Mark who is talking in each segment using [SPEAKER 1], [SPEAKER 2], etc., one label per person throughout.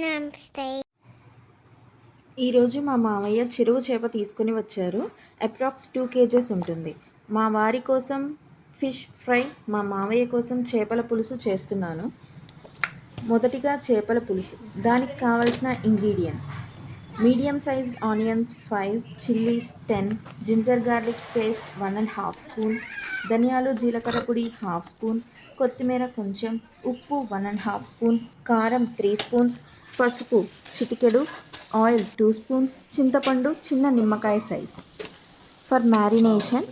[SPEAKER 1] నమస్తే.
[SPEAKER 2] ఈరోజు మా మామయ్య చెరువు చేప తీసుకొని వచ్చారు. అప్రాక్స్ 2 kgs ఉంటుంది. మా వారి కోసం ఫిష్ ఫ్రై, మా మామయ్య కోసం చేపల పులుసు చేస్తున్నాను. మొదటిగా చేపల పులుసు. దానికి కావలసిన ingredients: medium sized onions 5, chillies 10, ginger garlic paste 1½ spoon, ధనియాలు జీలకర్ర పొడి 1/2 స్పూన్, కొత్తిమీర కొంచెం, ఉప్పు 1½ స్పూన్, కారం 3 స్పూన్స్, పసుపు చిటికెడు, ఆయిల్ 2 స్పూన్స్, చింతపండు చిన్న నిమ్మకాయ సైజ్. ఫర్ మ్యారినేషన్,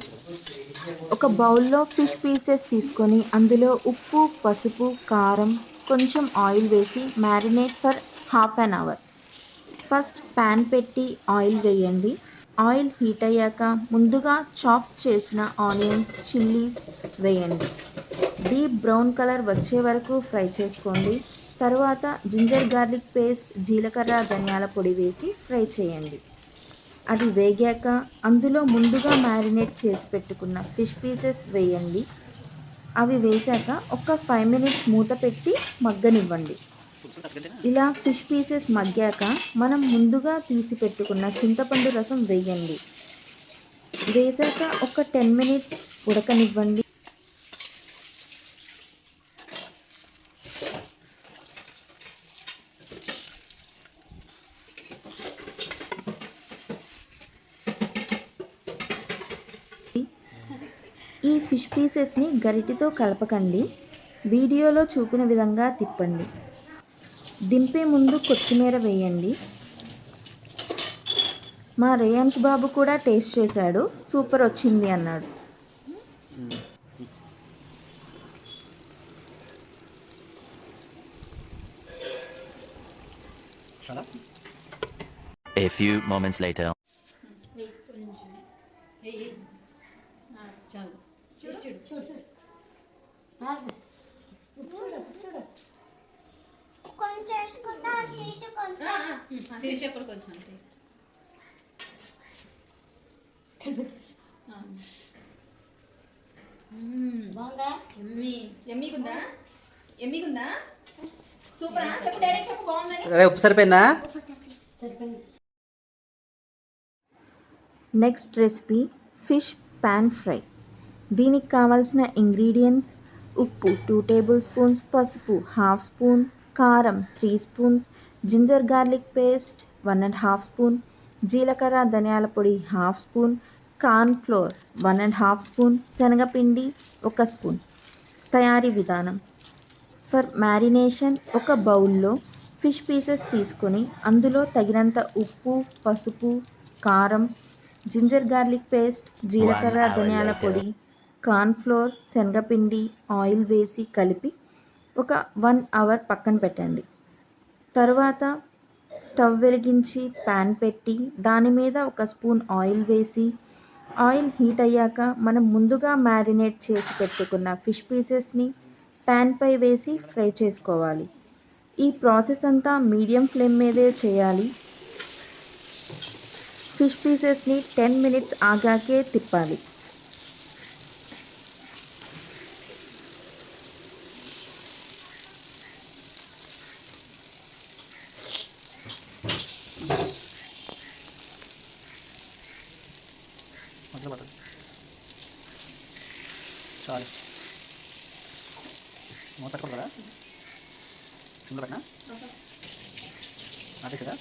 [SPEAKER 2] ఒక బౌల్లో ఫిష్ పీసెస్ తీసుకొని అందులో ఉప్పు, పసుపు, కారం, కొంచెం ఆయిల్ వేసి marinate for ½ an hour. First pan పెట్టి ఆయిల్ వేయండి. ఆయిల్ హీట్ అయ్యాక ముందుగా చాప్ చేసిన ఆనియన్స్, చిల్లీస్ వేయండి. డీప్ బ్రౌన్ కలర్ వచ్చే వరకు ఫ్రై చేసుకోండి. తర్వాత జింజర్ గార్లిక్ పేస్ట్, జీలకర్ర, ధనియాల పొడి వేసి ఫ్రై చేయండి. అది వేగాక అందులో ముందుగా మ్యారినేట్ చేసి పెట్టుకున్న ఫిష్ పీసెస్ వేయండి. అవి వేశాక ఒక 5 minutes మూత పెట్టి మగ్గనివ్వండి. ఇలా ఫిష్ పీసెస్ మగ్గాక మనం ముందుగా తీసి పెట్టుకున్న చింతపండు రసం వేయండి. వేశాక ఒక 10 minutes ఉడకనివ్వండి. ఈ ఫిష్ పీసెస్ని గరిటెతో కలపకండి. వీడియోలో చూపిన విధంగా తిప్పండి. దింపే ముందు కొత్తిమీర వేయండి. మా రేయాన్ష్ బాబు కూడా టేస్ట్ చేశాడు, సూపర్ వచ్చింది అన్నాడు.
[SPEAKER 3] A few moments later.
[SPEAKER 1] కొంచెం వేసుకుంటా, శీర్ష
[SPEAKER 4] కూడా కొంచెం అంటే ఎమ్మిగుందా సూపరా? చెప్పు డైరెక్ట్ చెప్పు, బాగుందని.
[SPEAKER 5] ఉప్పు సరిపోయిందా?
[SPEAKER 2] Next recipe fish pan fry. దీనికి కావాల్సిన ఇంగ్రీడియంట్స్: ఉప్పు 2 tablespoons, పసుపు 1/2 స్పూన్, కారం 3 spoons, ginger garlic paste 1½ spoon, జీలకర్ర ధనియాల పొడి 1/2 స్పూన్, కార్న్ ఫ్లోర్ 1½ స్పూన్, శనగపిండి 1 స్పూన్. తయారీ విధానం: ఫర్ మ్యారినేషన్, ఒక బౌల్లో ఫిష్ పీసెస్ తీసుకొని అందులో తగినంత ఉప్పు, పసుపు, కారం, జింజర్ గార్లిక్ పేస్ట్, జీలకర్ర ధనియాల పొడి, కార్న్ ఫ్లోర్, శనగపిండి, ఆయిల్ వేసి కలిపి ఒక 1 hour పక్కన పెట్టండి. తర్వాత స్టవ్ వెలిగించి ప్యాన్ పెట్టి దాని మీద 1 స్పూన్ ఆయిల్ వేసి, ఆయిల్ హీట్ అయ్యాక మనం ముందుగా మ్యారినేట్ చేసి పెట్టుకున్న ఫిష్ పీసెస్ని ప్యాన్పై వేసి ఫ్రై చేసుకోవాలి. ఈ ప్రాసెస్ అంతా మీడియం ఫ్లేమ్ మీదే చేయాలి. ఫిష్ పీసెస్ని 10 minutes ఆగాకే తిప్పాలి.
[SPEAKER 5] చాలు. మూత పెట్టుకోవాలి కదా? సిమ్లో పెట్టినా ఆపేసారా?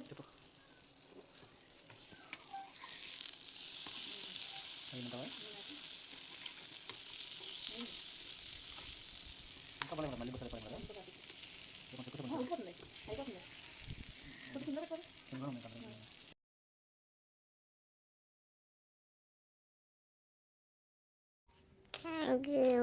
[SPEAKER 5] చెప్పు. అయినంటావా? ఇంకా పడలేదు కదా, మళ్ళీ సరిపోయింది కదా?
[SPEAKER 1] Thank you.